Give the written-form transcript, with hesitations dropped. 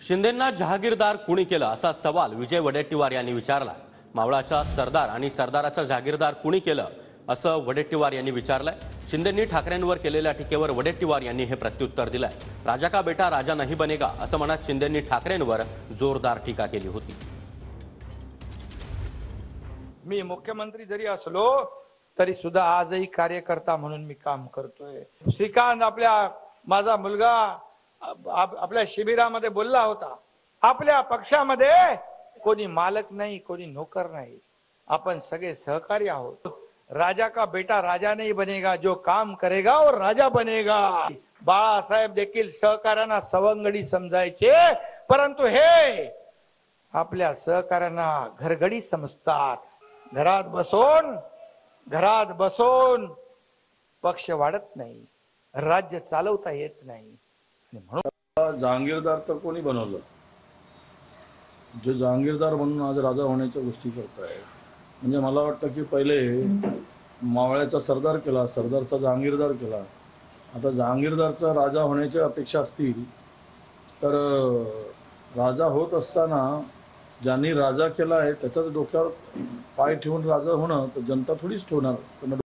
शिंदेंना जहागीरदार कुणी केलं असा सवाल विजय वडेट्टीवार यांनी विचारला। मावळाचा सरदार आणि सरदाराचा जहागीरदार कुणी केलं असं वडेट्टीवार यांनी विचारलंय। शिंदेंनी ठाकरेंवर केलेल्या टीकेवर वडेट्टीवार यांनी हे प्रत्युत्तर दिलंय। राजा का बेटा राजा नहीं बनेगा असं म्हणत शिंदेंनी ठाकरेंवर जोरदार टीका केली होती। मी मुख्यमंत्री जरी असलो तरी सुद्धा आजही कार्यकर्ता म्हणून मी काम करतोय। श्रीकांत माझा मुलगा आपल्या शिबिरामध्ये बोलला होता, आपल्या पक्षामध्ये कोणी मालक नाही, कोणी नोकर नाही, आपण सगळे सहकारी आहोत। राजा का बेटा राजा नहीं बनेगा, जो काम करेगा और राजा बनेगा। बाळासाहेब देखील सहकार्यांना सवंगडी समजायचे, परंतु हे आपल्या सहकार्यांना घरगडी समजतात। घरात बसून पक्ष वाढत नाही, राज्य चालवता येत नाही। म्हणून जहांगीरदार तर कोणी बनवलं, जे जहांगीरदार म्हणून आज राजा होण्याच्या गोष्टी करताय। म्हणजे मला वाटतं की पहिले मावळ्याचा सरदार केला, सरदारचा जहांगीरदार केला, आता जहांगीरदारचा राजा होण्याची अपेक्षा असतील तर राजा होत असताना ज्यांनी राजा केला आहे त्याच्याच डोक्यावर पाय ठेवून राजा होणं तर जनता थोडीच ठेवणार।